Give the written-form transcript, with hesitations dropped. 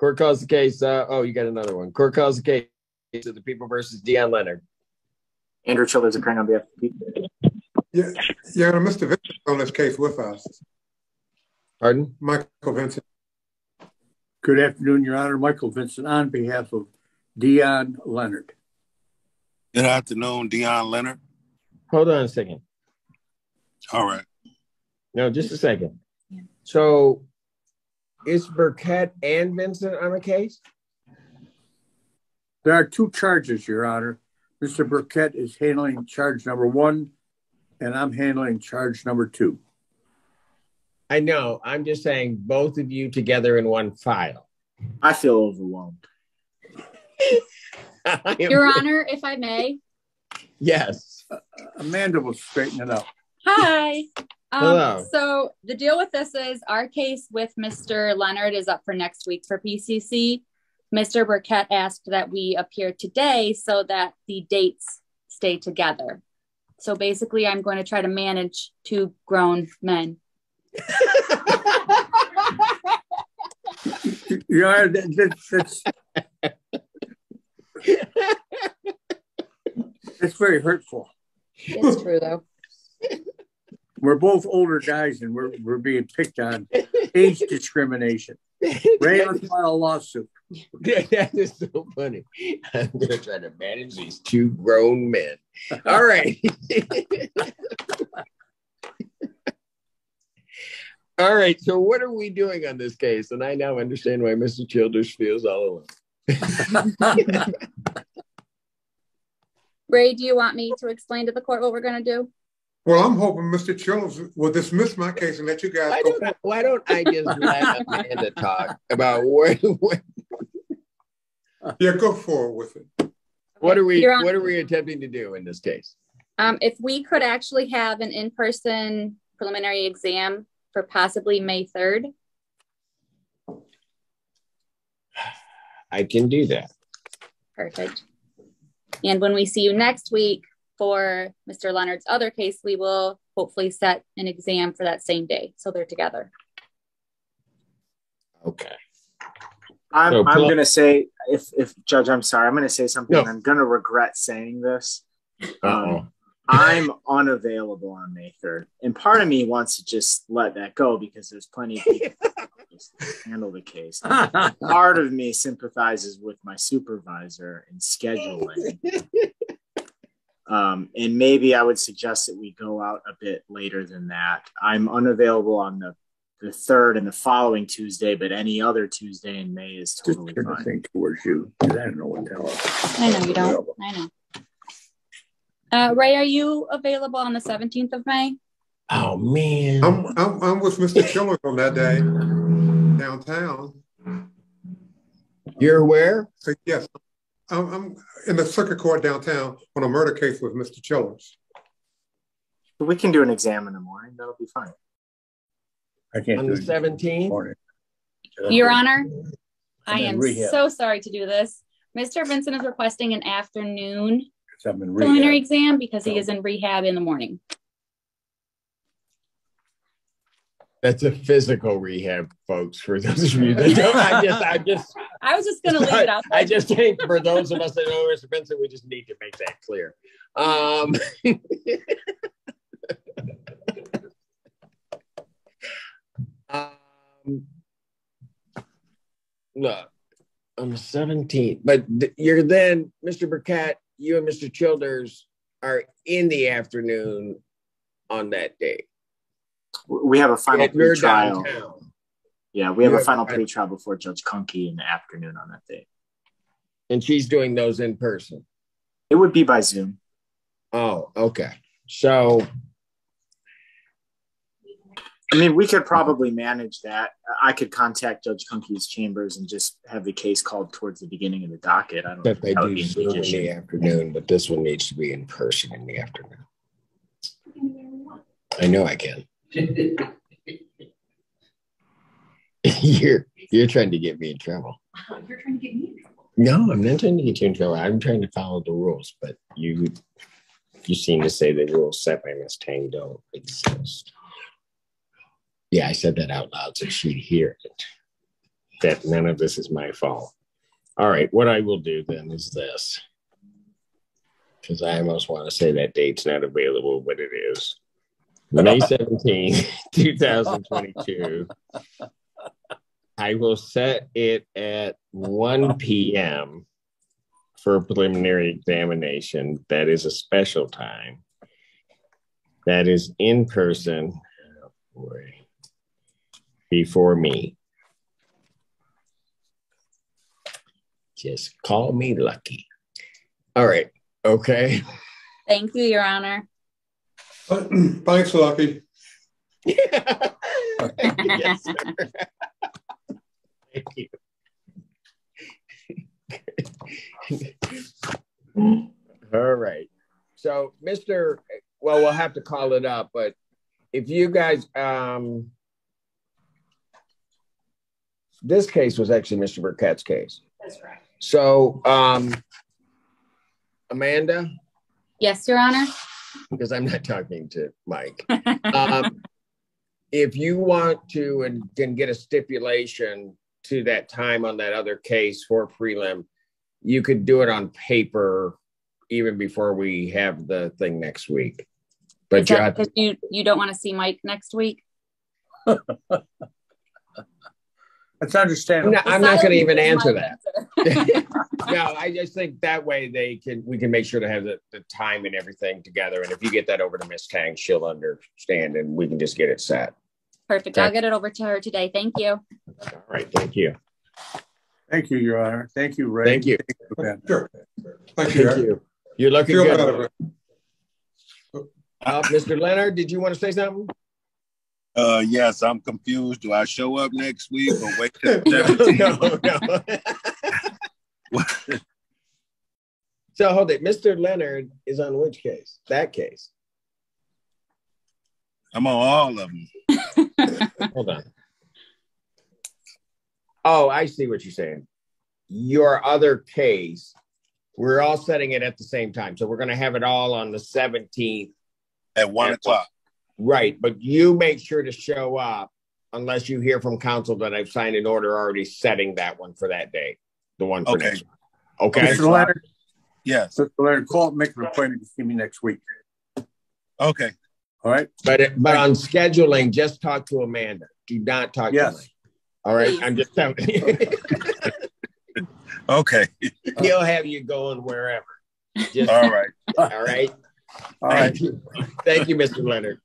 Court calls the case. You got another one. Court calls the case of the People versus Dion Leonard. Andrew Childers occurring on behalf of the people. Yeah, Mr. Vincent on this case with us. Pardon? Michael Vincent. Good afternoon, Your Honor. Michael Vincent on behalf of Dion Leonard. Good afternoon, Dion Leonard. Hold on a second. All right. No, just a second. So is Burkett and Vincent on the case? There are two charges, Your Honor. Mr. Burkett is handling charge number 1, and I'm handling charge number 2. I know. I'm just saying both of you together in one file. I feel overwhelmed. Your Honor, if I may. Yes. Amanda will straighten it out. Hi. Hello. So the deal with this is our case with Mr. Leonard is up for next week for PCC. Mr. Burkett asked that we appear today so that the dates stay together. So basically, I'm going to try to manage 2 grown men. Yeah, that's very hurtful. It's true, though. We're both older guys, and we're being picked on. Age discrimination. Ray, let's file a lawsuit. That is so funny. I'm going to try to manage these 2 grown men. All right. All right. So what are we doing on this case? And I now understand why Mr. Childers feels all alone. Ray, do you want me to explain to the court what we're going to do? Well, I'm hoping Mr. Childers will dismiss my case and let you guys go. Why don't I just let Amanda talk about what Yeah, go forward with it. What are we attempting to do in this case? If we could actually have an in-person preliminary exam for possibly May 3rd. I can do that. Perfect. And when we see you next week for Mr. Leonard's other case, we will hopefully set an exam for that same day. So they're together. Okay. I'm going to say, if Judge, I'm sorry, I'm going to say something. No. I'm going to regret saying this. I'm unavailable on May 3rd. And part of me wants to just let that go because there's plenty of people who just handle the case. Part of me sympathizes with my supervisor in scheduling. And maybe I would suggest that we go out a bit later than that. I'm unavailable on the 3rd and the following Tuesday, but any other Tuesday in May is totally fine. Just turn towards you. I don't know what the hell. I know you don't. I know. Ray, are you available on the 17th of May? Oh man, I'm with Mr. Childers on that day downtown. You're where? So, yes, I'm in the circuit court downtown on a murder case with Mr. Childers. We can do an exam in the morning. That'll be fine. I can't on do the 17th. Your Honor, I am so sorry to do this. Mr. Vincent is requesting an afternoon preliminary exam because he is in rehab in the morning. That's a physical rehab, folks. For those of you that don't, I was just going to leave it out there. I just think for those of us that know Mr. Vincent, we just need to make that clear. Look, on the 17th, but you're then, Mr. Burkett, you and Mr. Childers are in the afternoon on that day. We have a final pre-trial. Downtown. Yeah, we have a final pre-trial before Judge Kunke in the afternoon on that day. And she's doing those in person? It would be by Zoom. Oh, okay. So, I mean, we could probably manage that. I could contact Judge Kunke's chambers and just have the case called towards the beginning of the docket. I don't know. They do Zoom in the afternoon, but this one needs to be in person in the afternoon. I know I can. You're trying to get me in trouble. You're trying to get me in trouble. No, I'm not trying to get you in trouble. I'm trying to follow the rules, but you seem to say the rules set by Ms. Tang don't exist. Yeah, I said that out loud so she'd hear it. that none of this is my fault. All right, what I will do then is this, because I almost want to say that date's not available, but it is. May 17, 2022. I will set it at 1 p.m. for a preliminary examination. That is a special time. That is in person. Oh, boy. Before me. Just call me lucky. All right. Okay. Thank you, Your Honor. Thanks, Lucky. Yes, sir. Thank you. All right. So, we'll have to call it up, but if you guys, this case was actually Mr. Burkett's case. That's right. So, Amanda? Yes, Your Honor. Because I'm not talking to Mike. If you want to and can get a stipulation to that time on that other case for prelim, you could do it on paper even before we have the thing next week. But is that because you don't want to see Mike next week? That's understandable. I'm not going to even answer that. No, I just think that way we can make sure to have the time and everything together. And if you get that over to Miss Tang, she'll understand and we can just get it set. Perfect. Okay. I'll get it over to her today. Thank you. All right. Thank you. Thank you, Your Honor. Thank you, Ray. Thank you. Sure. Thank you. You're looking good. Better. Mr. Leonard, did you want to say something? Yes, I'm confused. Do I show up next week or wait till 17? No. So hold it. Mr. Leonard is on which case? That case. I'm on all of them. Hold on. Oh, I see what you're saying. Your other case, we're all setting it at the same time. So we're going to have it all on the 17th. At 1 o'clock. Right. But you make sure to show up unless you hear from counsel that I've signed an order already setting that one for that day. The one for next week. Okay. Mr. Leonard? Yes. Mr. Leonard, call and make an appointment to see me next week. Okay. All right. But on scheduling, just talk to Amanda. Do not talk to me. All right. I'm just telling you. Okay. He'll have you going wherever. All right. All right. All right. Thank you, Mr. Leonard.